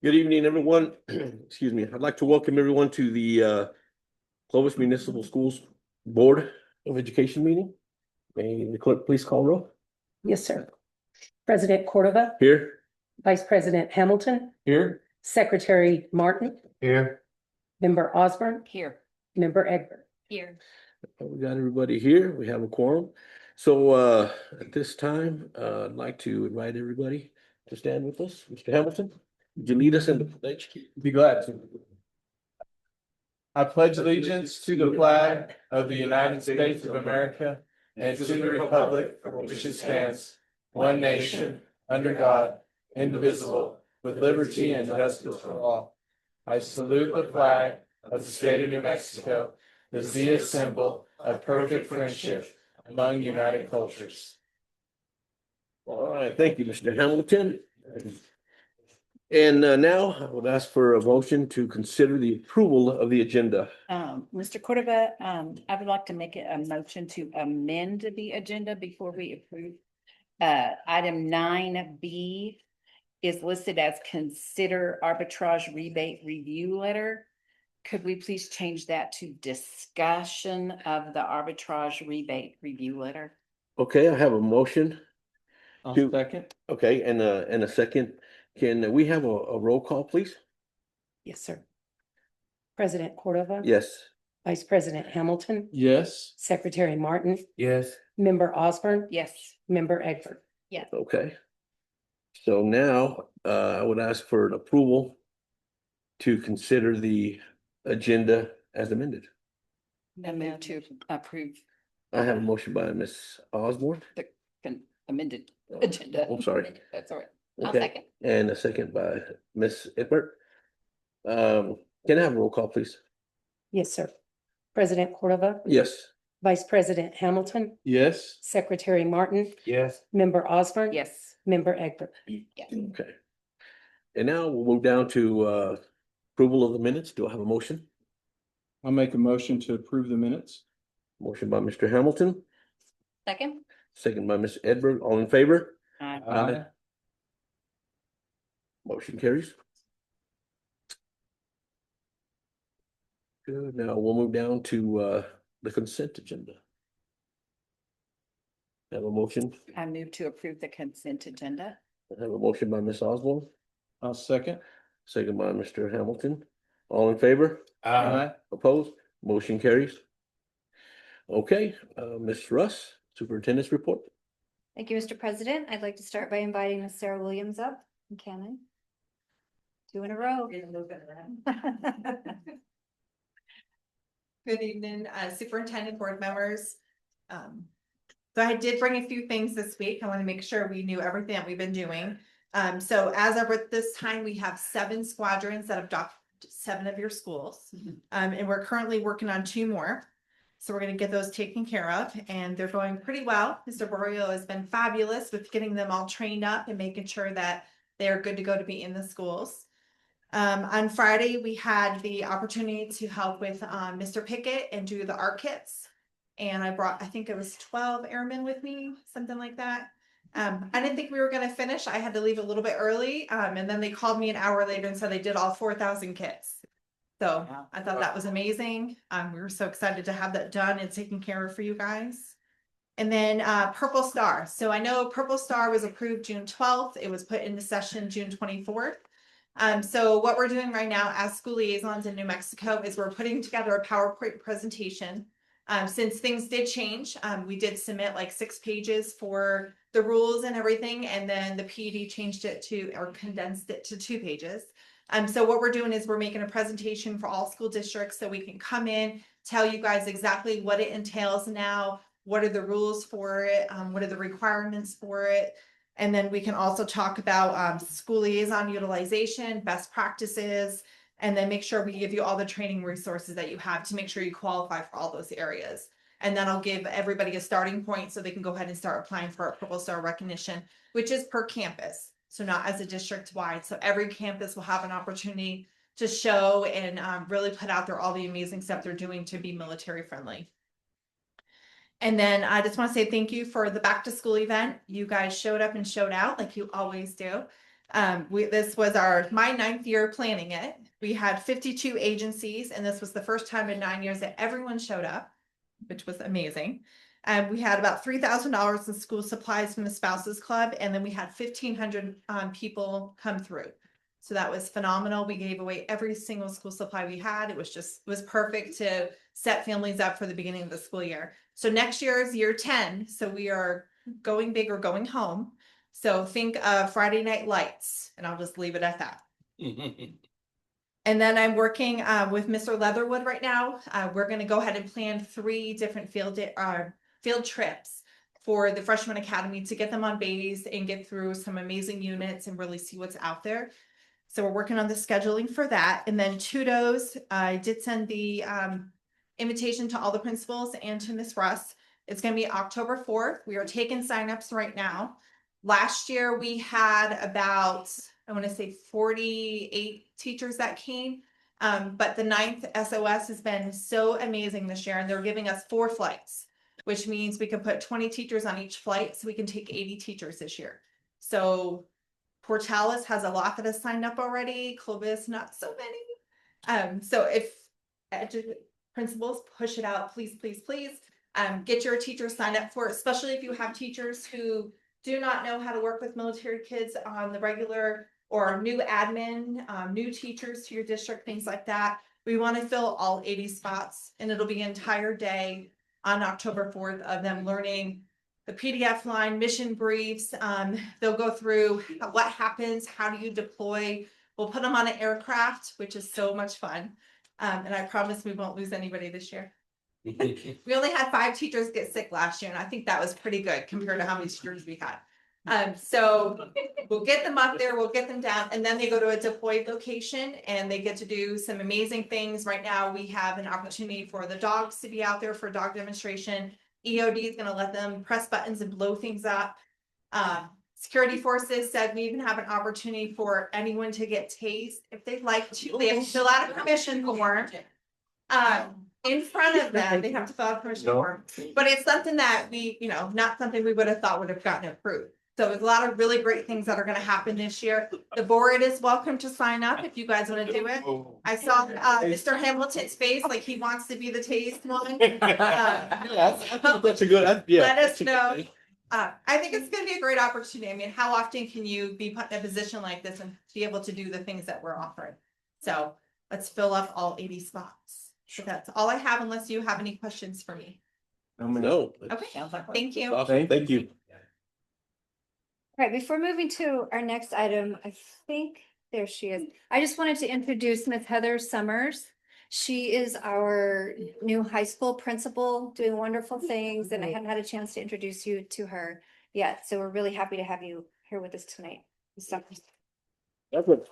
Good evening, everyone. Excuse me. I'd like to welcome everyone to the Clovis Municipal Schools Board of Education meeting. May the clerk please call roll? Yes, sir. President Cordova, Here. Vice President Hamilton, Here. Secretary Martin, Here. Member Osborne, Here. Member Egbert. Here. We got everybody here. We have a quorum. So at this time, I'd like to invite everybody to stand with us. Mr. Hamilton, would you lead us in the pledge? Be glad to. I pledge allegiance to the flag of the United States of America and to the republic for which it stands, one nation, under God, indivisible, with liberty and justice for all. I salute the flag of the state of New Mexico, the Zia symbol of perfect friendship among united cultures. All right, thank you, Mr. Hamilton. And now I would ask for a motion to consider the approval of the agenda. Mr. Cordova, I would like to make a motion to amend the agenda before we approve. Item 9B is listed as consider arbitrage rebate review letter. Could we please change that to discussion of the arbitrage rebate review letter? Okay, I have a motion. I'll To- second. Okay, and a second. Can we have a roll call, please? Yes, sir. President Cordova. Yes. Vice President Hamilton, Yes. Secretary Martin, Yes. Member Osborne, Yes. Member Egbert. Okay. So now I would ask for an approval to consider the agenda as amended. I move to approve I have a motion by Ms. Osborne. amended agenda. I'm sorry. That's all right. I'll Okay, second. and a second by Ms. Egbert. Can I have a roll call, please? Yes, sir. President Cordova, Yes. Vice President Hamilton, Yes. Secretary Martin, Yes. Member Osborne. Yes. Member Egbert. Yes. Okay. And now we'll move down to approval of the minutes. Do I have a motion? I'll make a motion to approve the minutes. Motion by Mr. Hamilton, Second. second by Ms. Edberg. All in favor? Aye. Motion carries. Good. Now we'll move down to the consent agenda. Have a motion. I move to approve the consent agenda. I have a motion by Ms. Osborne, I'll second. second by Mr. Hamilton. All in favor? Aye. Opposed? Motion carries. Okay, Ms. Russ, Superintendent's report. Thank you, Mr. President. I'd like to start by inviting Ms. Sarah Williams up and Cameron. 2 in a row. Good evening, Superintendent, board members. So I did bring a few things this week. I want to make sure we knew everything that we've been doing. So as of this time, we have 7 squadrons that have docked 7 of your schools. And we're currently working on 2 more. So we're going to get those taken care of, and they're going pretty well. Mr. Borio has been fabulous with getting them all trained up and making sure that they are good to go to be in the schools. On Friday, we had the opportunity to help with Mr. Pickett and do the art kits. And I brought, I think it was 12 airmen with me, something like that. I didn't think we were going to finish. I had to leave a little bit early. And then they called me an hour later and said they did all 4,000 kits. So Wow. I thought that was amazing. We were so excited to have that done and taken care of for you guys. And then Purple Star. So I know Purple Star was approved June 12th. It was put into session June 24th. So what we're doing right now as school liaisons in New Mexico is we're putting together a PowerPoint presentation. Since things did change, we did submit like 6 pages for the rules and everything. And then the PD changed it to, or condensed it to 2 pages. So what we're doing is we're making a presentation for all school districts so we can come in, tell you guys exactly what it entails now, what are the rules for it, what are the requirements for it. And then we can also talk about school liaison utilization, best practices, and then make sure we give you all the training resources that you have to make sure you qualify for all those areas. And then I'll give everybody a starting point so they can go ahead and start applying for a Purple Star recognition, which is per campus. So not as a district wide. So every campus will have an opportunity to show and really put out there all the amazing stuff they're doing to be military friendly. And then I just want to say thank you for the back to school event. You guys showed up and showed out like you always do. This was my 9th year planning it. We had 52 agencies, and this was the first time in 9 years that everyone showed up, which was amazing. We had about $3,000 in school supplies from the Spouses Club, and then we had 1,500 people come through. So that was phenomenal. We gave away every single school supply we had. It was perfect to set families up for the beginning of the school year. So next year is year 10. So we are going big or going home. So think of Friday Night Lights, and I'll just leave it at that. And then I'm working with Mr. Leatherwood right now. We're going to go ahead and plan 3 different field trips for the Freshman Academy to get them on base and get through some amazing units and really see what's out there. So we're working on the scheduling for that. And then Tudos, I did send the invitation to all the principals and to Miss Russ. It's going to be October 4th. We are taking signups right now. Last year we had about, I want to say 48 teachers that came. But the 9th SOS has been so amazing this year, and they're giving us 4 flights, which means we can put 20 teachers on each flight. So we can take 80 teachers this year. So Portales has a lot that has signed up already. Clovis, not so many. So if principals push it out, please, please, please, get your teachers signed up for it, especially if you have teachers who do not know how to work with military kids on the regular, or new admin, new teachers to your district, things like that. We want to fill all 80 spots, and it'll be an entire day on October 4th of them learning the PDF line, mission briefs. They'll go through what happens, how do you deploy. We'll put them on an aircraft, which is so much fun. And I promise we won't lose anybody this year. We only had 5 teachers get sick last year, and I think that was pretty good compared to how many teachers we had. So we'll get them up there, we'll get them down, and then they go to a deployed location and they get to do some amazing things. Right now, we have an opportunity for the dogs to be out there for dog demonstration. EOD is going to let them press buttons and blow things up. Security forces said we even have an opportunity for anyone to get tased if they'd like to. They have to fill out a permission form. In front of them, they have to fill out a permission form. But it's something that we, not something we would have thought would have gotten approved. So there's a lot of really great things that are going to happen this year. The board is welcome to sign up if you guys want to do it. I saw Mr. Hamilton's face, like he wants to be the tased one. That's a good, yeah. Let us know. I think it's going to be a great opportunity. I mean, how often can you be put in a position like this and be able to do the things that we're offering? So let's fill up all 80 spots. So that's all I have, unless you have any questions for me. No. Okay, Sounds like thank you. Awesome. Thank you. All right, before moving to our next item, I think, there she is. I just wanted to introduce Miss Heather Summers. She is our new high school principal, doing wonderful things, and I haven't had a chance to introduce you to her yet. So we're really happy to have you here with us tonight. Ms. Summers. That's good.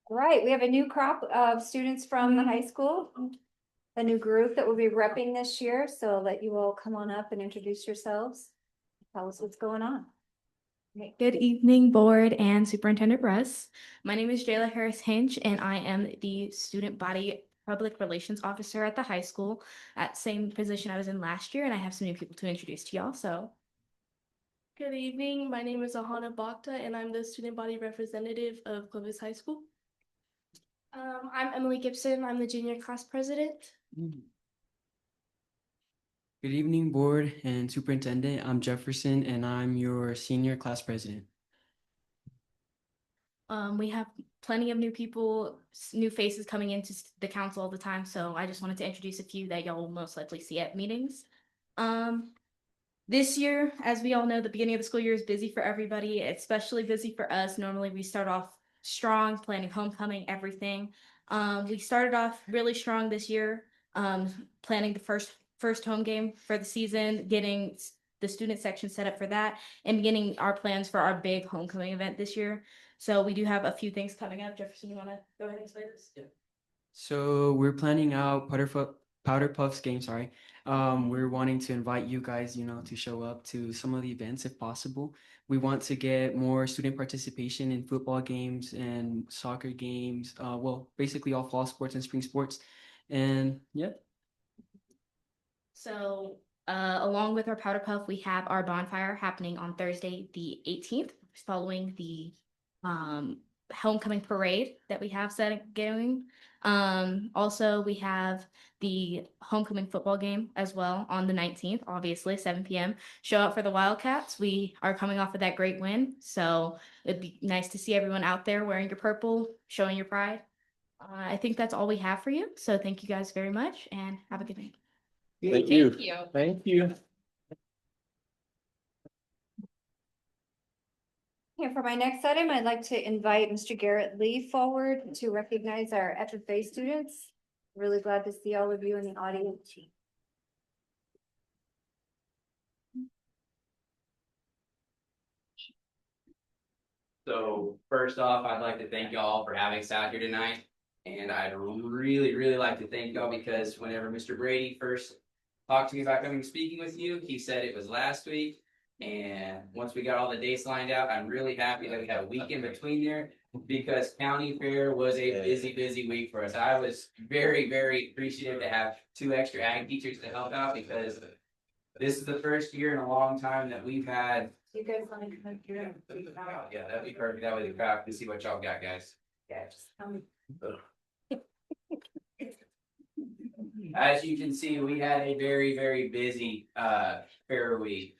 All right, we have a new crop of students from the high school, a new group that will be repping this year. So I'll let you all come on up and introduce yourselves. Tell us what's going on. Good evening, board and Superintendent Russ. My name is Jayla Harris Hinch, and I am the Student Body Public Relations Officer at the high school, at same position I was in last year, and I have some new people to introduce to y'all. So, good evening. My name is Ahana Bhakta, and I'm the Student Body Representative of Clovis High School. I'm Emily Gibson. I'm the Junior Class President. Good evening, board and superintendent. I'm Jefferson, and I'm your senior class president. we have plenty of new people, new faces coming into the council all the time. So I just wanted to introduce a few that y'all will most likely see at meetings. This year, as we all know, the beginning of the school year is busy for everybody, especially busy for us. Normally we start off strong, planning homecoming, everything. We started off really strong this year, planning the first home game for the season, getting the student section set up for that, and beginning our plans for our big homecoming event this year. So we do have a few things coming up. Jefferson, you want to go ahead and explain this? Yeah. So we're planning out Powder Puffs game, sorry. We're wanting to invite you guys, to show up to some of the events if possible. We want to get more student participation in football games and soccer games. Well, basically all fall sports and spring sports. And yeah. So Along with our powder puff, we have our bonfire happening on Thursday, the 18th, following the homecoming parade that we have set going. Also, we have the homecoming football game as well on the 19th, obviously 7 p.m. Show out for the Wildcats. We are coming off of that great win, so it'd be nice to see everyone out there wearing your purple, showing your pride. I think that's all we have for you. So thank you guys very much and have a good night. Thank you. Thank you. And for my next item, I'd like to invite Mr. Garrett Lee forward to recognize our FFA students. Really glad to see all of you in the audience. So first off, I'd like to thank y'all for having us out here tonight. And I'd really like to thank y'all because whenever Mr. Brady first talked to me about coming speaking with you, he said it was last week. And once we got all the dates lined out, I'm really happy that we had a week in between there because county fair was a busy week for us. I was very appreciative to have 2 extra ag teachers to help out because this is the first year in a long time that we've had. You guys want to come up here? Yeah, that'd be perfect. That way the crowd can see what y'all got, guys. Yeah, just come. As you can see, we had a very busy fair week.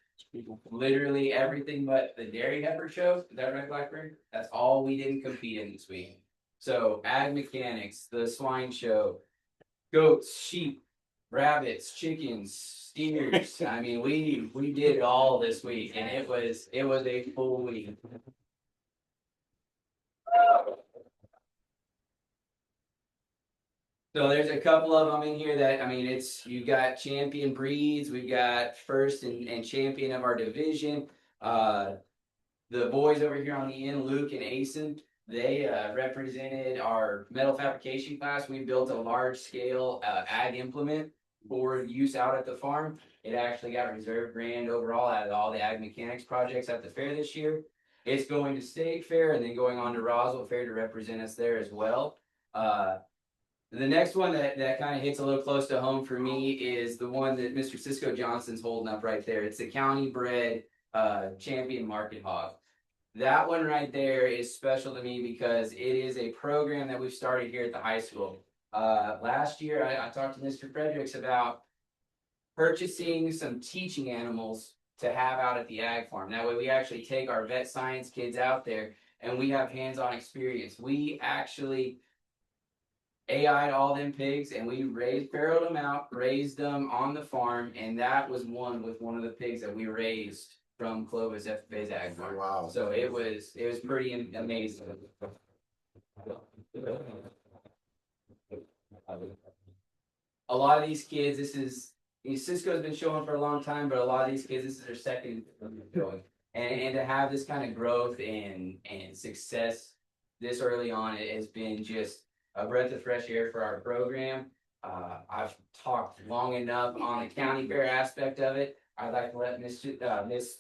Literally everything but the dairy heifer show. Is that right, Blackburn? That's all we didn't compete in this week. So ag mechanics, the swine show, goats, sheep, rabbits, chickens, steers. I mean, we did it all this week, and it was a full week. So there's a couple of them in here that, I mean, you got champion breeds, we've got first and champion of our division. The boys over here on the end, Luke and Asen, they represented our metal fabrication class. We built a large scale ag implement for use out at the farm. It actually got reserve grand overall out of all the ag mechanics projects at the fair this year. It's going to State Fair and then going on to Roswell Fair to represent us there as well. The next one that kind of hits a little close to home for me is the one that Mr. Cisco Johnson's holding up right there. It's the county bred champion market hog. That one right there is special to me because it is a program that we've started here at the high school. Last year, I talked to Mr. Fredericks about purchasing some teaching animals to have out at the ag farm. That way we actually take our vet science kids out there and we have hands-on experience. We actually AI'd all them pigs and we farrowed them out, raised them on the farm, and that was one of the pigs that we raised from Clovis FFA's ag farm. Wow. So it was pretty amazing. A lot of these kids, Cisco's been showing for a long time, but a lot of these kids, this is their second going. And to have this kind of growth and success this early on, it has been just a breath of fresh air for our program. I've talked long enough on the county fair aspect of it. I'd like to let Miss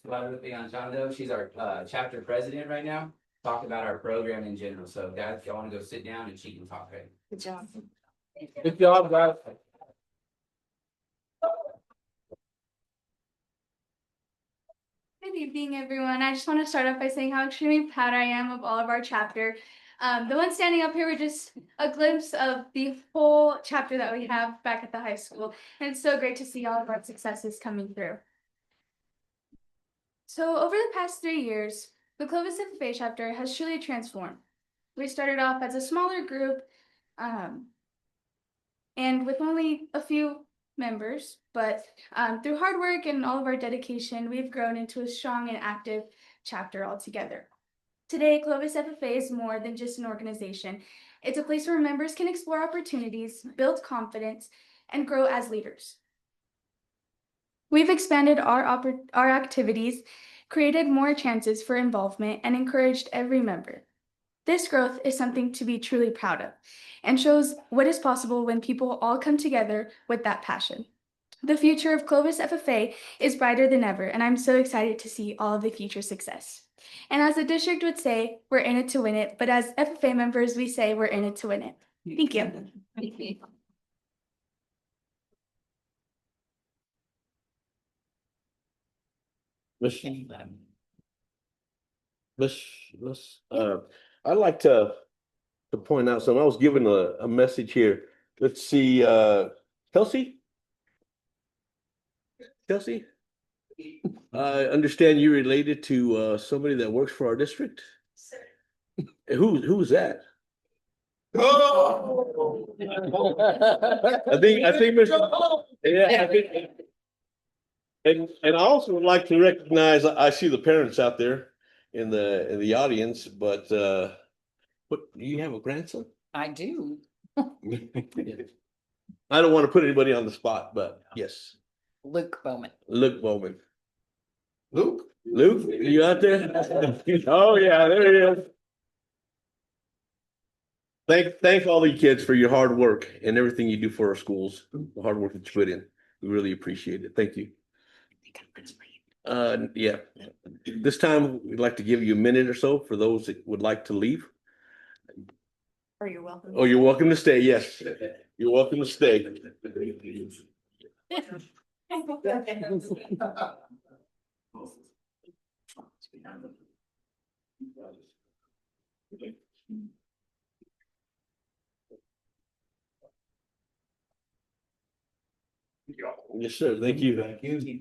Guadalupe Anchando, she's our chapter president right now, talk about our program in general. So guys, if y'all want to go sit down and she can talk right. Good job. Good job, guys. Good evening, everyone. I just want to start off by saying how extremely proud I am of all of our chapter. The ones standing up here were just a glimpse of the whole chapter that we have back at the high school. And it's so great to see all of our successes coming through. So over the past 3 years, the Clovis FFA chapter has truly transformed. We started off as a smaller group and with only a few members, but through hard work and all of our dedication, we've grown into a strong and active chapter altogether. Today, Clovis FFA is more than just an organization. It's a place where members can explore opportunities, build confidence, and grow as leaders. We've expanded our activities, created more chances for involvement, and encouraged every member. This growth is something to be truly proud of and shows what is possible when people all come together with that passion. The future of Clovis FFA is brighter than ever, and I'm so excited to see all of the future success. And as the district would say, we're in it to win it, but as FFA members, we say we're in it to win it. Thank you. Miss, I'd like to point out something. I was given a message here. Let's see, Kelsey? Kelsey? I understand you're related to somebody that works for our district? Who's that? Oh! I think, Mr. Yeah, I think, and I also would like to recognize, I see the parents out there in the audience, but what, do you have a grandson? I do. I don't want to put anybody on the spot, but yes, Luke Bowman. Luke Bowman. Luke, are you out there? Oh, yeah, there he is. Thank all you kids for your hard work and everything you do for our schools, the hard work that you put in. We really appreciate it. Thank you. Yeah. This time, we'd like to give you a minute or so for those that would like to leave. Or you're welcome. Oh, you're welcome to stay. Yes, you're welcome to stay. Yes, sir. Thank you. Thank you.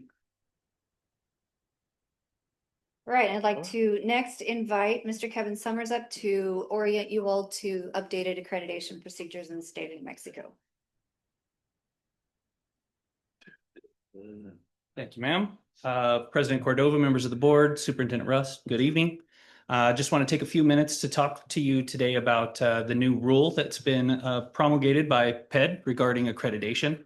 Right, I'd like to next invite Mr. Kevin Summers up to orient you all to updated accreditation procedures in the state of New Mexico. Thank you, ma'am. President Cordova, members of the board, Superintendent Russ, good evening. Just want to take a few minutes to talk to you today about the new rule that's been promulgated by PED regarding accreditation.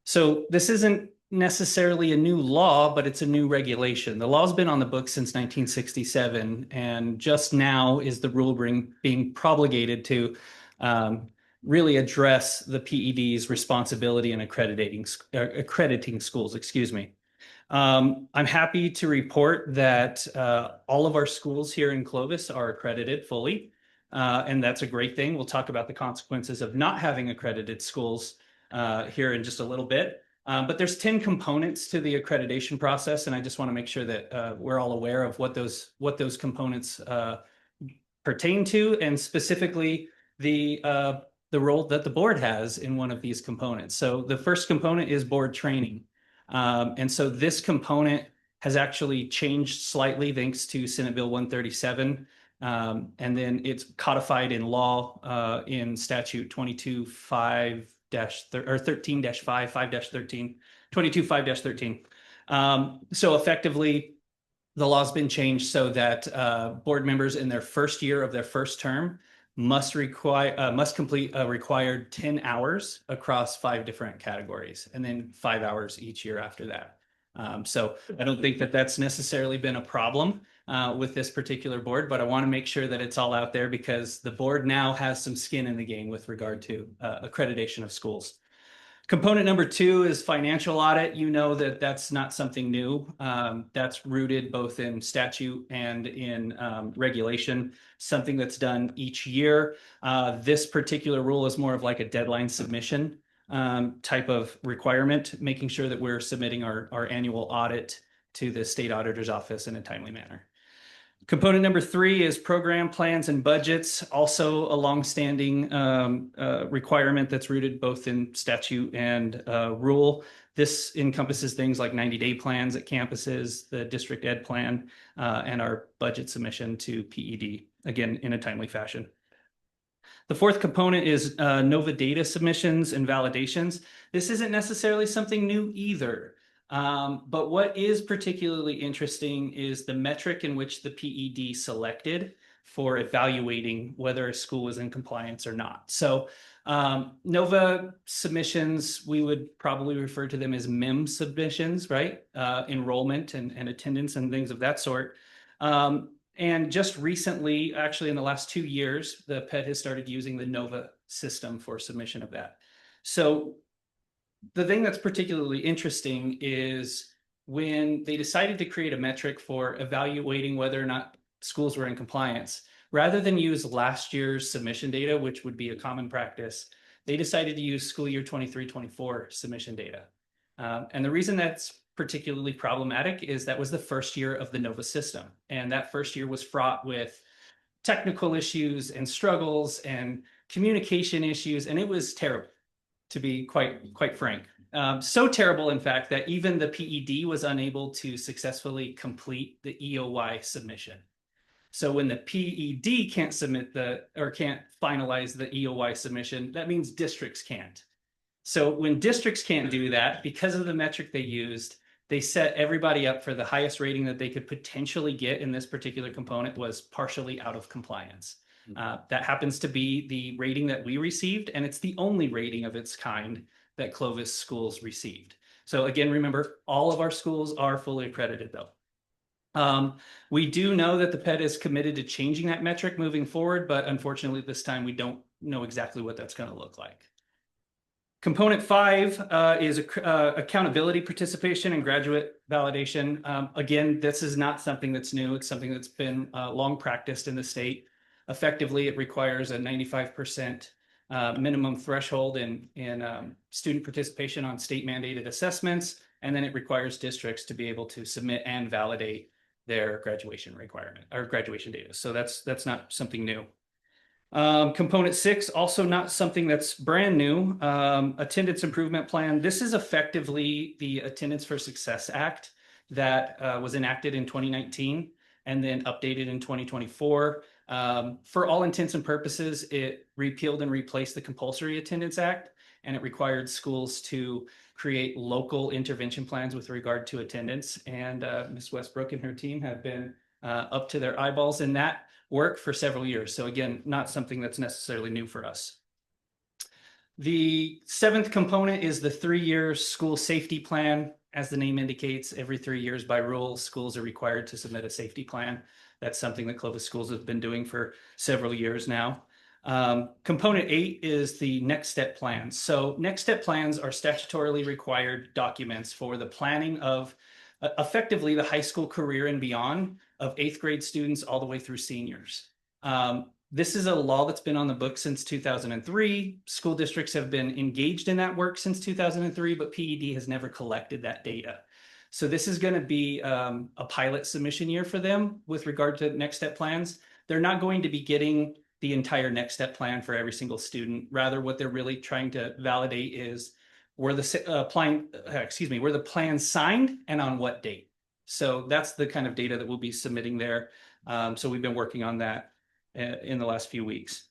So this isn't necessarily a new law, but it's a new regulation. The law's been on the books since 1967, and just now is the rule being promulgated to really address the PED's responsibility in accrediting schools, excuse me. I'm happy to report that all of our schools here in Clovis are accredited fully, and that's a great thing. We'll talk about the consequences of not having accredited schools here in just a little bit. But there's 10 components to the accreditation process, and I just want to make sure that we're all aware of what those components pertain to, and specifically the role that the board has in one of these components. So the first component is board training. And so this component has actually changed slightly thanks to Senate Bill 137. And then it's codified in law in statute 22-5 or 13-5, 5-13, 22-5-13. So effectively, the law's been changed so that board members in their first year of their first term must complete a required 10 hours across 5 different categories, and then 5 hours each year after that. So I don't think that that's necessarily been a problem with this particular board, but I want to make sure that it's all out there because the board now has some skin in the game with regard to accreditation of schools. Component number 2 is financial audit. You know that that's not something new. That's rooted both in statute and in regulation, something that's done each year. This particular rule is more of like a deadline submission type of requirement, making sure that we're submitting our annual audit to the state auditor's office in a timely manner. Component number 3 is program plans and budgets, also a longstanding requirement that's rooted both in statute and rule. This encompasses things like 90-day plans at campuses, the district ed plan, and our budget submission to PED, again, in a timely fashion. The fourth component is NOVA data submissions and validations. This isn't necessarily something new either. But what is particularly interesting is the metric in which the PED selected for evaluating whether a school is in compliance or not. So NOVA submissions, we would probably refer to them as MEM submissions, right? Enrollment and attendance and things of that sort. And just recently, actually in the last 2 years, the PED has started using the NOVA system for submission of that. So the thing that's particularly interesting is when they decided to create a metric for evaluating whether or not schools were in compliance, rather than use last year's submission data, which would be a common practice, they decided to use school year 23-24 submission data. And the reason that's particularly problematic is that was the first year of the Nova system. And that first year was fraught with technical issues and struggles and communication issues. And it was terrible, to be quite frank. So terrible, in fact, that even the PED was unable to successfully complete the EOY submission. So when the PED can't can't finalize the EOY submission, that means districts can't. So when districts can't do that, because of the metric they used, they set everybody up for the highest rating that they could potentially get in this particular component was partially out of compliance. That happens to be the rating that we received, and it's the only rating of its kind that Clovis schools received. So again, remember, all of our schools are fully accredited though. We do know that the PED is committed to changing that metric moving forward, but unfortunately this time we don't know exactly what that's going to look like. Component 5 is accountability, participation, and graduate validation. Again, this is not something that's new. It's something that's been long practiced in the state. Effectively, it requires a 95% minimum threshold in student participation on state mandated assessments, and then it requires districts to be able to submit and validate their graduation requirement or graduation data. So that's not something new. Component 6, also not something that's brand new. Attendance improvement plan. This is effectively the Attendance for Success Act that was enacted in 2019 and then updated in 2024. For all intents and purposes, it repealed and replaced the Compulsory Attendance Act, and it required schools to create local intervention plans with regard to attendance. And Ms. Westbrook and her team have been up to their eyeballs in that work for several years. So again, not something that's necessarily new for us. The 7th component is the 3-year school safety plan. As the name indicates, every 3 years by rule, schools are required to submit a safety plan. That's something that Clovis schools have been doing for several years now. Component 8 is the next step plans. So next step plans are statutorily required documents for the planning of effectively the high school career and beyond of 8th grade students all the way through seniors. This is a law that's been on the books since 2003. School districts have been engaged in that work since 2003, but PED has never collected that data. So this is going to be a pilot submission year for them with regard to next step plans. They're not going to be getting the entire next step plan for every single student. Rather, what they're really trying to validate is were the plans signed and on what date. So that's the kind of data that we'll be submitting there. So we've been working on that in the last few weeks.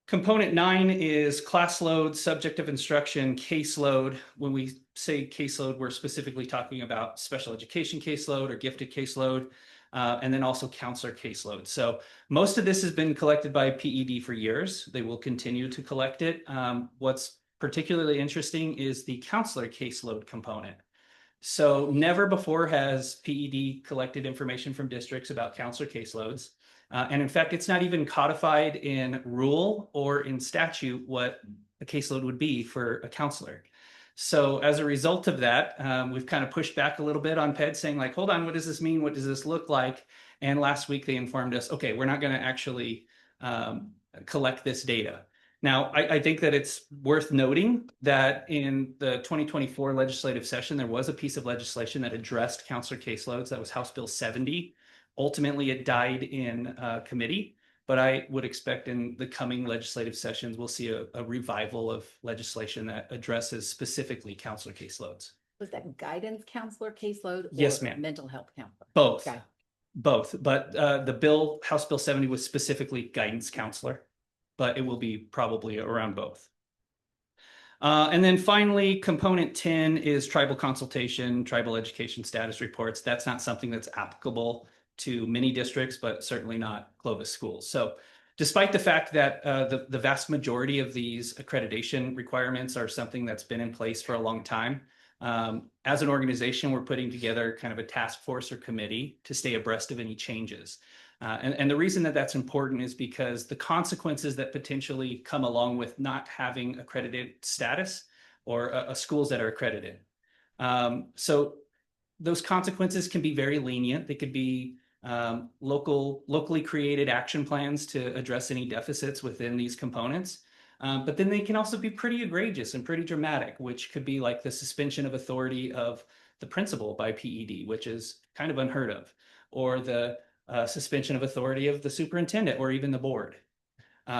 Component 9 is class load, subject of instruction, caseload. When we say caseload, we're specifically talking about special education caseload or gifted caseload, and then also counselor caseload. So most of this has been collected by PED for years. They will continue to collect it. What's particularly interesting is the counselor caseload component. So never before has PED collected information from districts about counselor caseloads. And in fact, it's not even codified in rule or in statute what a caseload would be for a counselor. So as a result of that, we've kind of pushed back a little bit on PED saying like, hold on, what does this mean? What does this look like? And last week they informed us, okay, we're not going to actually collect this data. Now, I think that it's worth noting that in the 2024 legislative session, there was a piece of legislation that addressed counselor caseloads. That was House Bill 70. Ultimately, it died in committee, but I would expect in the coming legislative sessions, we'll see a revival of legislation that addresses specifically counselor caseloads. Was that guidance counselor caseload? Yes, or ma'am. Mental health counselor? Both. Okay. Both. But the bill, House Bill 70, was specifically guidance counselor, but it will be probably around both. And then finally, component 10 is tribal consultation, tribal education status reports. That's not something that's applicable to many districts, but certainly not Clovis schools. So despite the fact that the vast majority of these accreditation requirements are something that's been in place for a long time, as an organization, we're putting together kind of a task force or committee to stay abreast of any changes. And the reason that that's important is because the consequences that potentially come along with not having accredited status or schools that are accredited. So those consequences can be very lenient. They could be locally created action plans to address any deficits within these components. But then they can also be pretty egregious and pretty dramatic, which could be like the suspension of authority of the principal by PED, which is kind of unheard of, or the suspension of authority of the superintendent or even the board.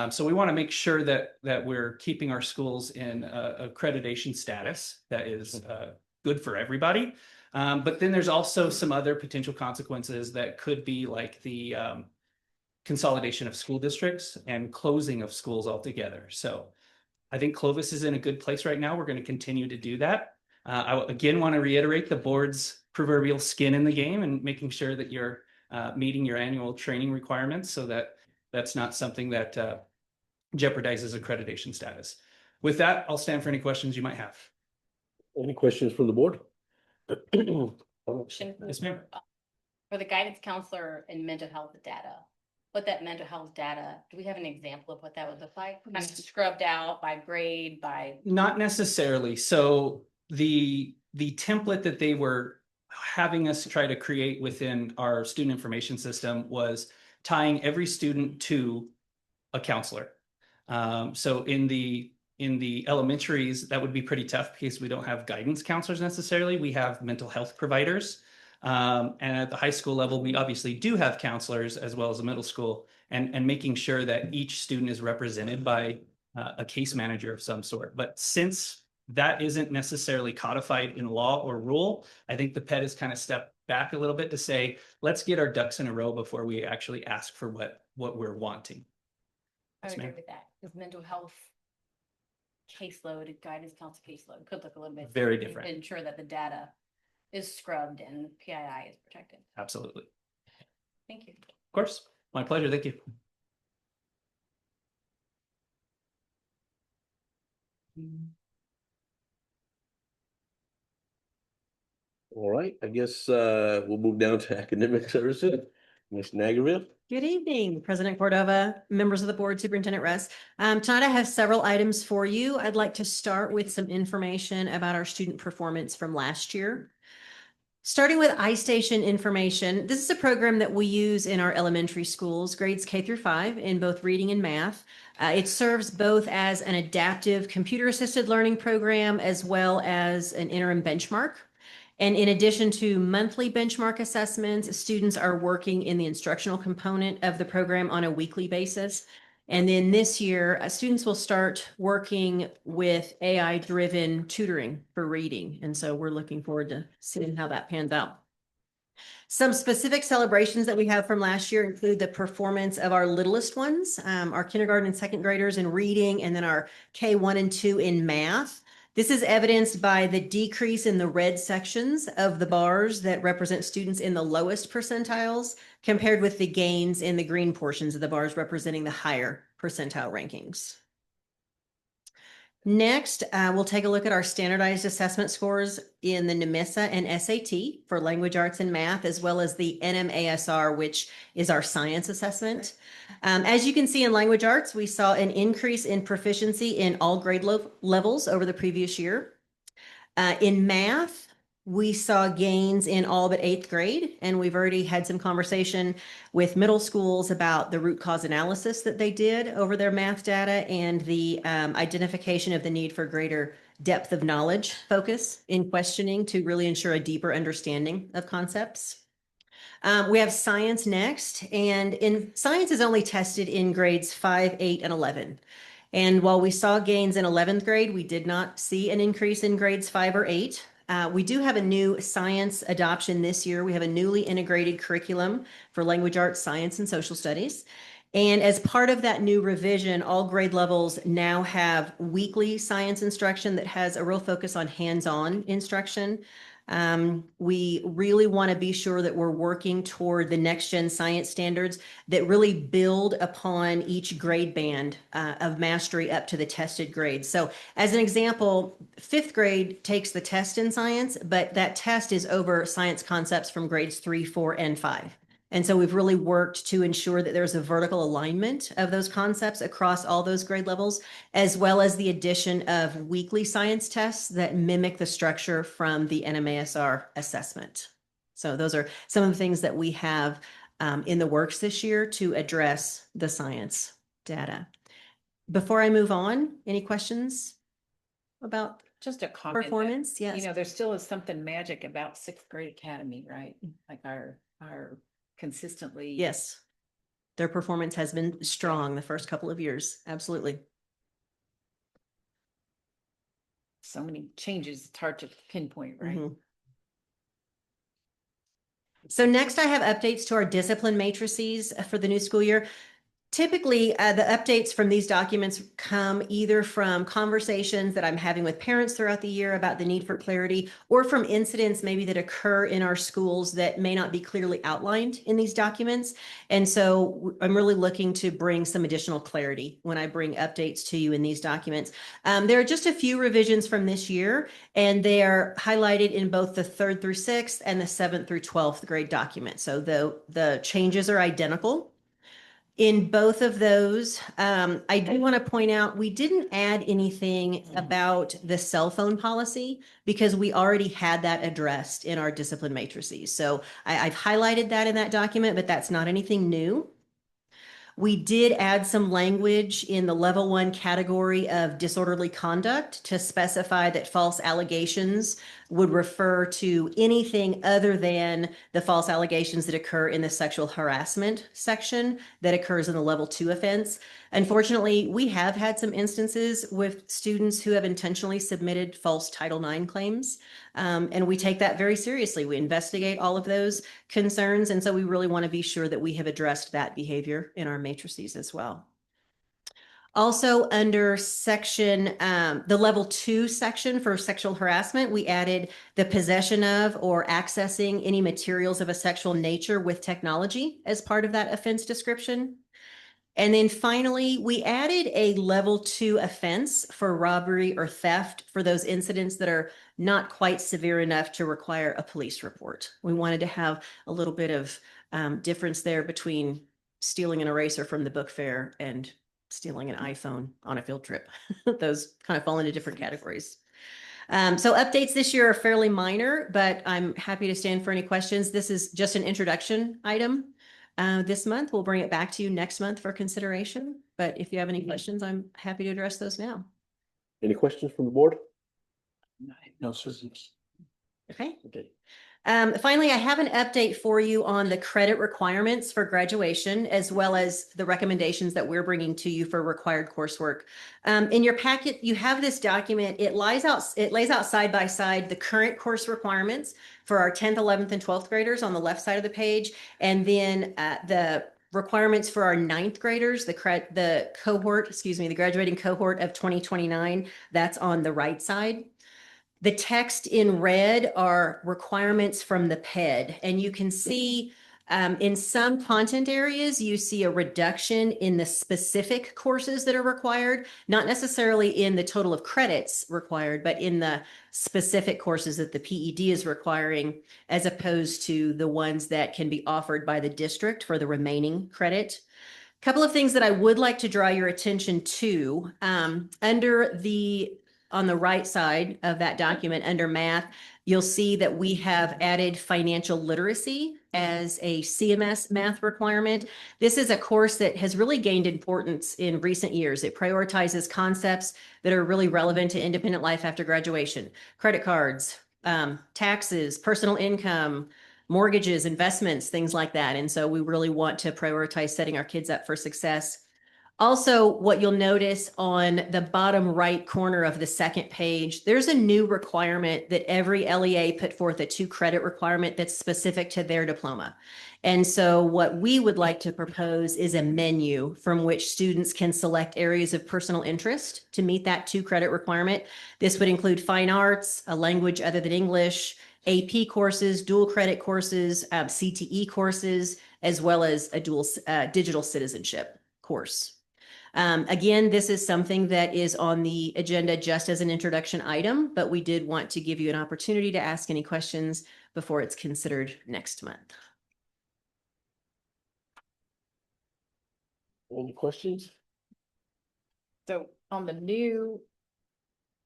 So we want to make sure that we're keeping our schools in accreditation status that is good for everybody. But then there's also some other potential consequences that could be like the consolidation of school districts and closing of schools altogether. So I think Clovis is in a good place right now. We're going to continue to do that. I again want to reiterate the board's proverbial skin in the game and making sure that you're meeting your annual training requirements so that that's not something that jeopardizes accreditation status. With that, I'll stand for any questions you might have. Any questions from the board? Yes, ma'am. For the guidance counselor and mental health data, what that mental health data, do we have an example of what that would look like? Kind of scrubbed out by grade, by. Not necessarily. So the template that they were having us try to create within our student information system was tying every student to a counselor. So in the elementaries, that would be pretty tough because we don't have guidance counselors necessarily. We have mental health providers. And at the high school level, we obviously do have counselors as well as the middle school, and making sure that each student is represented by a case manager of some sort. But since that isn't necessarily codified in law or rule, I think the PED has kind of stepped back a little bit to say, let's get our ducks in a row before we actually ask for what we're wanting. I Yes, would agree ma'am. with that, because mental health caseload, guidance council caseload could look a little bit. Very different. To ensure that the data is scrubbed and PII is protected. Absolutely. Thank you. Of course. My pleasure. Thank you. All right, I guess we'll move down to academic services. Ms. Nagarville. Good evening, President Cordova, members of the board, Superintendent Russ. Tonight I have several items for you. I'd like to start with some information about our student performance from last year. Starting with iStation information, this is a program that we use in our elementary schools, grades K through 5, in both reading and math. It serves both as an adaptive computer-assisted learning program as well as an interim benchmark. And in addition to monthly benchmark assessments, students are working in the instructional component of the program on a weekly basis. And then this year, students will start working with AI-driven tutoring for reading. And so we're looking forward to seeing how that pans out. Some specific celebrations that we have from last year include the performance of our littlest ones, our kindergarten and second graders in reading, and then our K1 and 2 in math. This is evidenced by the decrease in the red sections of the bars that represent students in the lowest percentiles, compared with the gains in the green portions of the bars representing the higher percentile rankings. Next, we'll take a look at our standardized assessment scores in the NMISA and SAT for language arts and math, as well as the NMASR, which is our science assessment. As you can see in language arts, we saw an increase in proficiency in all grade levels over the previous year. In math, we saw gains in all but 8th grade, and we've already had some conversation with middle schools about the root cause analysis that they did over their math data and the identification of the need for greater depth of knowledge focus in questioning to really ensure a deeper understanding of concepts. We have science next, and science is only tested in grades 5, 8, and 11. And while we saw gains in 11th grade, we did not see an increase in grades 5 or 8. We do have a new science adoption this year. We have a newly integrated curriculum for language arts, science, and social studies. And as part of that new revision, all grade levels now have weekly science instruction that has a real focus on hands-on instruction. We really want to be sure that we're working toward the next gen science standards that really build upon each grade band of mastery up to the tested grades. So as an example, 5th grade takes the test in science, but that test is over science concepts from grades 3, 4, and 5. And so we've really worked to ensure that there's a vertical alignment of those concepts across all those grade levels, as well as the addition of weekly science tests that mimic the structure from the NMASR assessment. So those are some of the things that we have in the works this year to address the science data. Before I move on, any questions about Just a comment. that, performance, yes. You know, there still is something magic about sixth grade academy, right? Like our consistently. Yes. Their performance has been strong the first couple of years. Absolutely. So many changes, it's hard to pinpoint, right? Mhm. So next I have updates to our discipline matrices for the new school year. Typically, the updates from these documents come either from conversations that I'm having with parents throughout the year about the need for clarity, or from incidents maybe that occur in our schools that may not be clearly outlined in these documents. And so I'm really looking to bring some additional clarity when I bring updates to you in these documents. There are just a few revisions from this year, and they are highlighted in both the 3rd through 6th and the 7th through 12th grade documents. So the changes are identical. In both of those, I do want to point out, we didn't add anything about the cell phone policy because we already had that addressed in our discipline matrices. So I've highlighted that in that document, but that's not anything new. We did add some language in the level 1 category of disorderly conduct to specify that false allegations would refer to anything other than the false allegations that occur in the sexual harassment section that occurs in the level 2 offense. Unfortunately, we have had some instances with students who have intentionally submitted false Title IX claims, and we take that very seriously. We investigate all of those concerns, and so we really want to be sure that we have addressed that behavior in our matrices as well. Also, under section, the level 2 section for sexual harassment, we added the possession of or accessing any materials of a sexual nature with technology as part of that offense description. And then finally, we added a level 2 offense for robbery or theft for those incidents that are not quite severe enough to require a police report. We wanted to have a little bit of difference there between stealing an eraser from the book fair and stealing an iPhone on a field trip. Those kind of fall into different categories. So updates this year are fairly minor, but I'm happy to stand for any questions. This is just an introduction item. This month, we'll bring it back to you next month for consideration. But if you have any questions, I'm happy to address those now. Any questions from the board? No, sir. Okay. Okay. Finally, I have an update for you on the credit requirements for graduation, as well as the recommendations that we're bringing to you for required coursework. In your packet, you have this document. It lays out side by side the current course requirements for our 10th, 11th, and 12th graders on the left side of the page, and then the requirements for our 9th graders, the graduating cohort of 2029. That's on the right side. The text in red are requirements from the PED, and you can see in some content areas, you see a reduction in the specific courses that are required, not necessarily in the total of credits required, but in the specific courses that the PED is requiring, as opposed to the ones that can be offered by the district for the remaining credit. A couple of things that I would like to draw your attention to, on the right side of that document under math, you'll see that we have added financial literacy as a CMS math requirement. This is a course that has really gained importance in recent years. It prioritizes concepts that are really relevant to independent life after graduation: credit cards, taxes, personal income, mortgages, investments, things like that. And so we really want to prioritize setting our kids up for success. Also, what you'll notice on the bottom right corner of the second page, there's a new requirement that every LEA put forth, a 2 credit requirement that's specific to their diploma. And so what we would like to propose is a menu from which students can select areas of personal interest to meet that 2 credit requirement. This would include fine arts, a language other than English, AP courses, dual credit courses, CTE courses, as well as a digital citizenship course. Again, this is something that is on the agenda just as an introduction item, but we did want to give you an opportunity to ask any questions before it's considered next month. Any questions? So on the new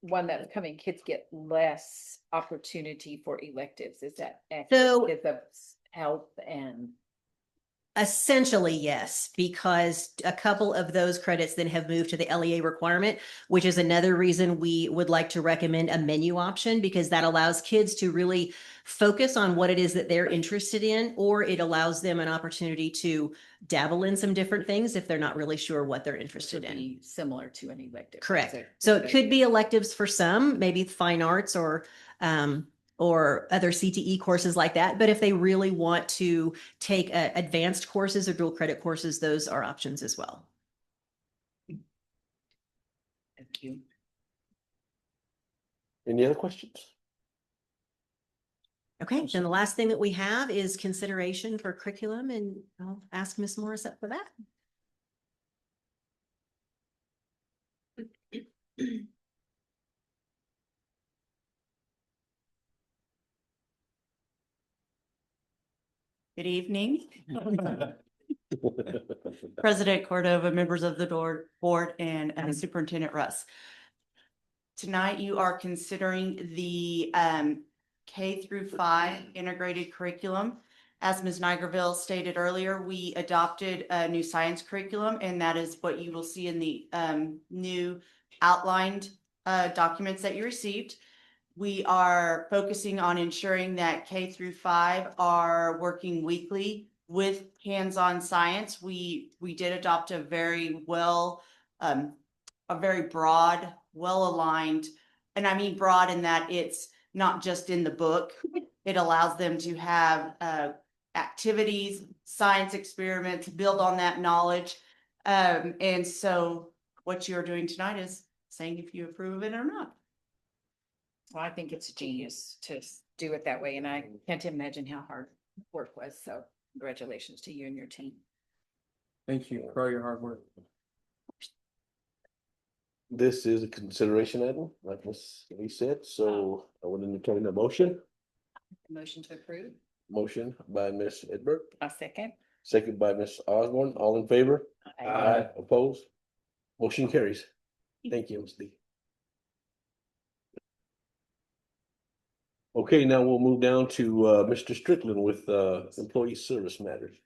one that's coming, kids get less opportunity for electives. Is that So- is of help and Essentially, yes, because a couple of those credits then have moved to the LEA requirement, which is another reason we would like to recommend a menu option, because that allows kids to really focus on what it is that they're interested in, or it allows them an opportunity to dabble in some different things if they're not really sure what they're interested Should in. be similar to an elective. Correct. So it could be electives for some, maybe fine arts or other CTE courses like that. But if they really want to take advanced courses or dual credit courses, those are options as well. Thank you. Any other questions? Okay, then the last thing that we have is consideration for curriculum, and I'll ask Ms. Morris up for that. Good evening. President Cordova, members of the board, and Superintendent Russ. Tonight, you are considering the K through 5 integrated curriculum. As Ms. Nigerville stated earlier, we adopted a new science curriculum, and that is what you will see in the new outlined documents that you received. We are focusing on ensuring that K through 5 are working weekly with hands-on science. We did adopt a very very broad, well-aligned, and I mean broad in that it's not just in the book. It allows them to have activities, science experiments, build on that knowledge. And so what you're doing tonight is saying if you approve of it or not. Well, I think it's genius to do it that way, and I can't imagine how hard work was. So congratulations to you and your team. Thank you for all your hard work. This is a consideration item, like Ms. Lee said, so I would entertain a motion. Motion to approve. Motion by Ms. Edberg, A second. second by Ms. Osborne. All in favor? Opposed? Motion carries. Thank you, Ms. Lee. Okay, now we'll move down to Mr. Strickland with employee service matters.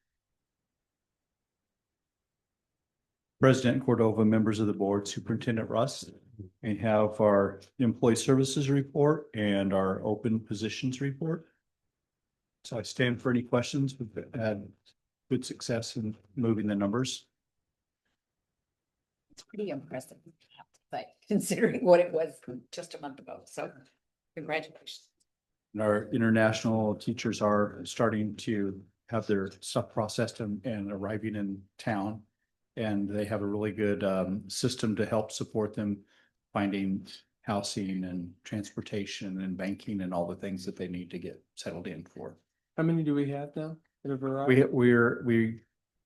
President Cordova, members of the board, Superintendent Russ, we have our employee services report and our open positions report. So I stand for any questions. We've had good success in moving the numbers. It's pretty impressive, but considering what it was just a month ago. So congratulations. And our international teachers are starting to have their stuff processed and arriving in town. And they have a really good system to help support them finding housing and transportation and banking and all the things that they need to get settled in for. How many do we have now? That have arrived? We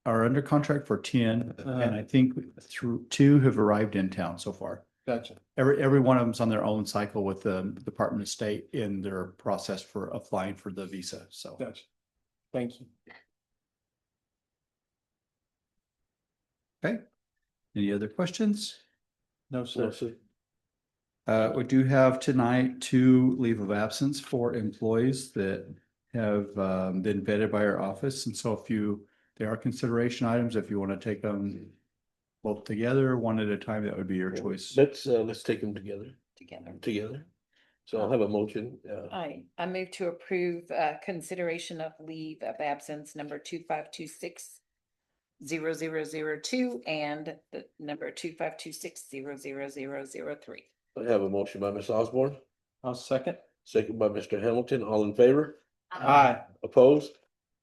are under contract for 10, and I think through 2 have arrived in town so far. Gotcha. Every one of them's on their own cycle with the Department of State in their process for applying for the visa. So Gotcha. Thank you. okay. Any other questions? No, sir. We do have tonight 2 leave of absence for employees that have been vetted by our office. And so there are consideration items. If you want to take them both together, one at a time, that would be your choice. Let's take them together. Together. So I'll have a motion. I move to approve consideration of leave of absence number 2526-0002 and the number 2526-0003. I have a motion by Ms. Osborne, I'll second. second by Mr. Hamilton. All in favor? Aye. Opposed?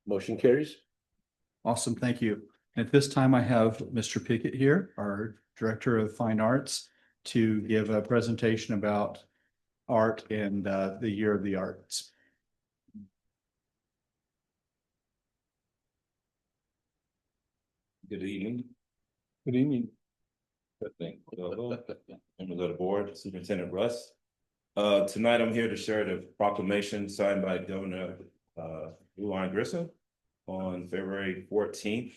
Motion carries. Awesome. Thank you. At this time, I have Mr. Pickett here, our Director of Fine Arts, to give a presentation about art and the Year of the Arts. Good evening. Good evening. Members of the board, Superintendent Russ. Tonight I'm here to share the proclamation signed by Governor Grissom on February 14th,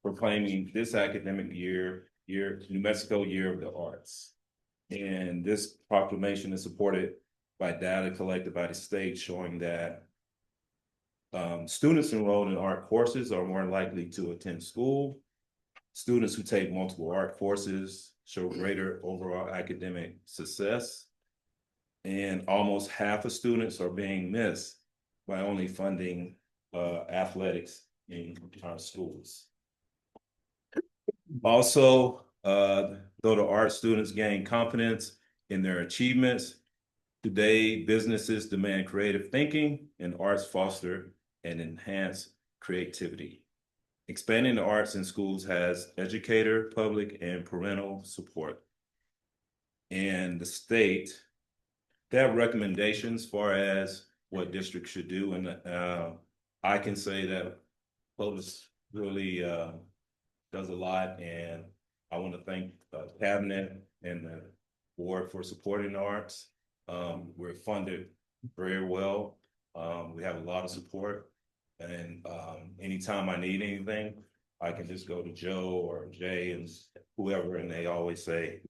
proclaiming this academic year New Mexico Year of the Arts. And this proclamation is supported by data collected by the state showing that Students enrolled in art courses are more likely to attend school. Students who take multiple art courses show greater overall academic success. And almost half of students are being missed by only funding athletics in our schools. Also, though the art students gain confidence in their achievements, today businesses demand creative thinking and arts foster and enhance creativity. Expanding the arts in schools has educator, public, and parental support. And the state, they have recommendations as far as what districts should do. And I can say that Clovis really does a lot. And I want to thank the cabinet and the board for supporting the arts. We're funded very well. We have a lot of support. And anytime I need anything, I can just go to Joe or Jay and whoever, and they always say,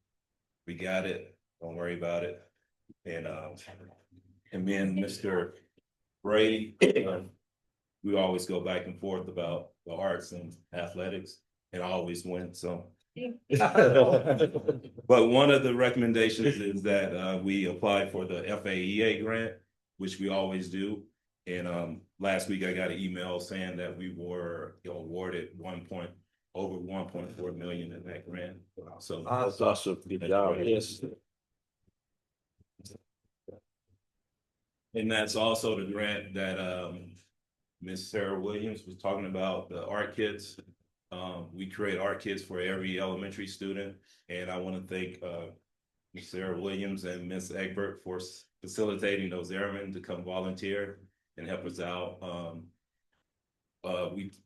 we got it, don't worry about it. And me and Mr. Brady, we always go back and forth about the arts and athletics, and I always win some. But one of the recommendations is that we apply for the FAEA grant, which we always do. And last week I got an email saying that we were awarded over 1.4 million in that grant. So That's awesome. Good job. Yes. And that's also the grant that Miss Sarah Williams was talking about, the art kits. We create art kits for every elementary student. And I want to thank Miss Sarah Williams and Miss Egbert for facilitating those airmen to come volunteer and help us out.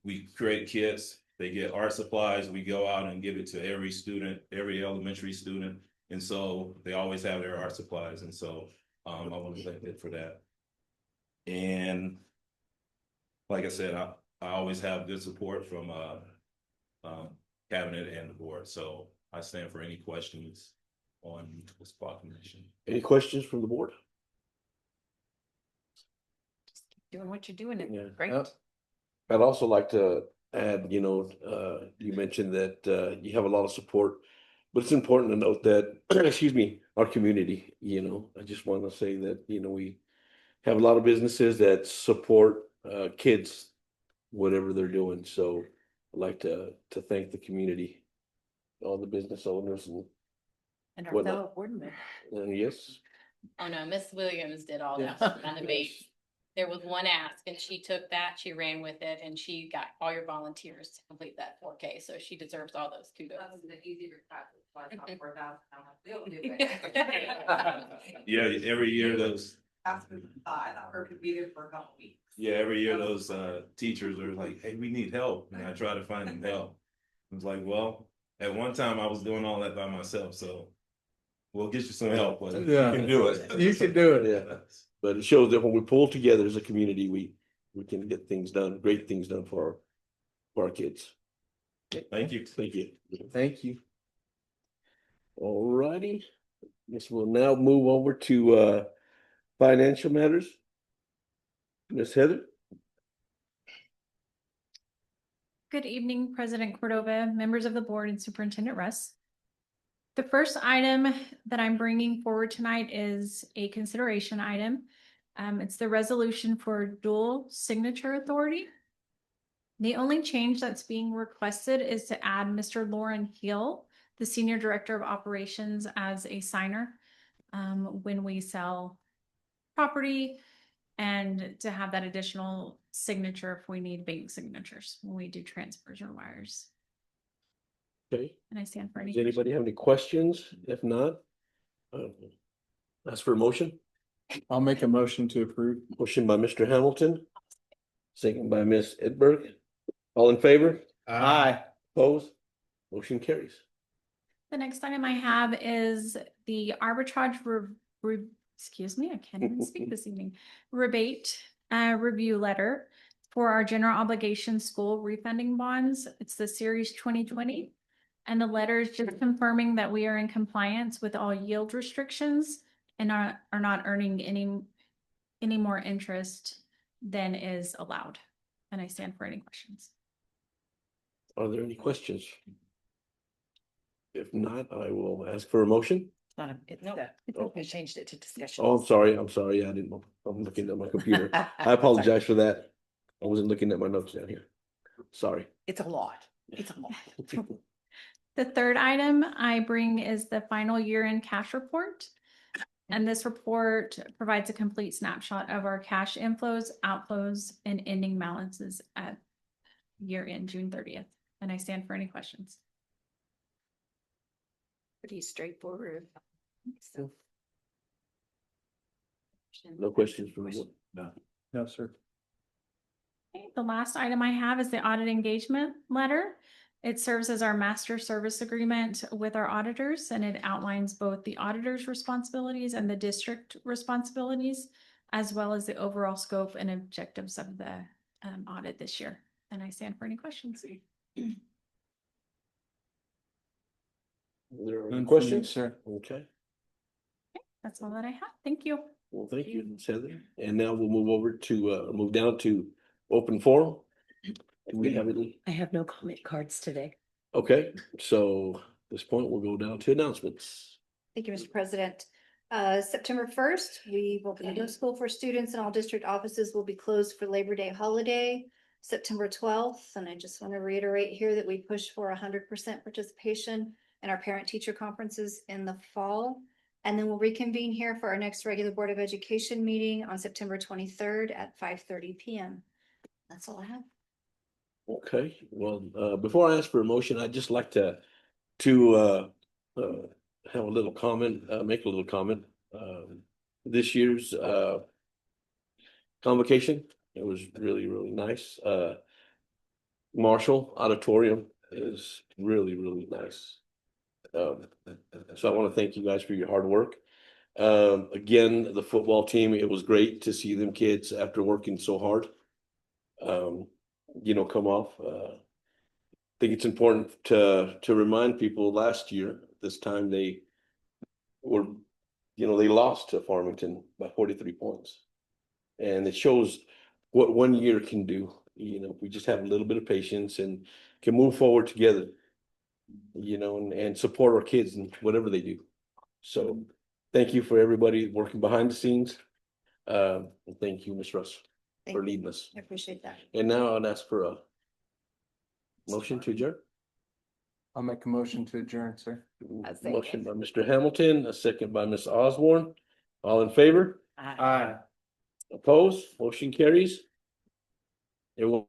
We create kits, they get art supplies, we go out and give it to every student, every elementary student. And so they always have their art supplies. And so I want to thank it for that. And like I said, I always have good support from cabinet and the board. So I stand for any questions on this proclamation. Any questions from the board? Doing what you're doing, Yeah. it's great. I'd also like to add, you mentioned that you have a lot of support, but it's important to note that, excuse me, our community, I just want to say that, we have a lot of businesses that support kids, whatever they're doing. So I'd like to thank the community, all the business owners And our whatnot. fellow board members. Yes. Oh no, Miss Williams did all Yes. that on the base. There was one ask and she took that, she ran with it, and she got all your volunteers to complete that 4K. So she deserves all those kudos. Yeah, every year those. I thought her could be there for a couple weeks. Yeah, every year those teachers are like, hey, we need help. And I try to find them help. I was like, well, at one time I was doing all that by myself. So we'll get you some help, but you can do it. You can do it. Yeah. But it shows that when we pull together as a community, we can get things done, great things done for our kids. Thank you. Thank you. Thank you. All righty. Guess we'll now move over to financial matters. Miss Heather. Good evening, President Cordova, members of the board, and Superintendent Russ. The first item that I'm bringing forward tonight is a consideration item. It's the resolution for dual signature authority. The only change that's being requested is to add Mr. Lauren Hill, the Senior Director of Operations, as a signer when we sell property, and to have that additional signature if we need bank signatures when we do transfers or wires. Okay. And I stand for any. Does anybody have any questions? If not, ask for a motion. I'll make a motion to approve. Motion by Mr. Hamilton. Second by Ms. Edberg. All in favor? Aye. Opposed? Motion carries. The next item I have is the arbitrage excuse me, I can't even speak this evening. Rebate review letter for our general obligation school refunding bonds. It's the series 2020. And the letter is just confirming that we are in compliance with all yield restrictions and are not earning any more interest then is allowed. And I stand for any questions. Are there any questions? If not, I will ask for a motion. We changed it to discussion. Oh, I'm sorry. I didn't, I'm looking at my computer. I apologize for that. I wasn't looking at my notes down here. Sorry. It's a lot. It's a lot. The third item I bring is the final year-end cash report. And this report provides a complete snapshot of our cash inflows, outflows, and ending balances at year-end June 30th. And I stand for any questions. Pretty straightforward. So. No questions from the board? No, sir. Okay, the last item I have is the audit engagement letter. It serves as our master service agreement with our auditors, and it outlines both the auditor's responsibilities and the district responsibilities, as well as the overall scope and objectives of the audit this year. And I stand for any questions. There are None any from me, questions? sir. Okay, That's all that I have. Thank you. well, thank you, Ms. Heather. And now we'll move over to, move down to open forum. Do we have any? I have no comment cards today. Okay, so at this point, we'll go down to announcements. Thank you, Mr. President. September 1st, we will be no school for students and all district offices will be closed for Labor Day holiday. September 12th, and I just want to reiterate here that we push for 100% participation in our parent-teacher conferences in the fall. And then we'll reconvene here for our next regular Board of Education meeting on September 23rd at 5:30 p.m. That's all I have. Okay, well, before I ask for a motion, I'd just like to have a little comment, make a little comment. This year's convocation, it was really, really nice. Marshall Auditorium is really, really nice. So I want to thank you guys for your hard work. Again, the football team, it was great to see them kids after working so hard. Come off. I think it's important to remind people last year, this time they were, they lost to Farmington by 43 points. And it shows what 1 year can do. We just have a little bit of patience and can move forward together, and support our kids in whatever they do. So thank you for everybody working behind the scenes. And thank you, Ms. Russ, for leading us. I appreciate that. And now I'll ask for a motion to adjourn. I'll make a motion to adjourn, sir. Motion by Mr. Hamilton, a second by Ms. Osborne. All in favor? Aye. Opposed? Motion carries. Everyone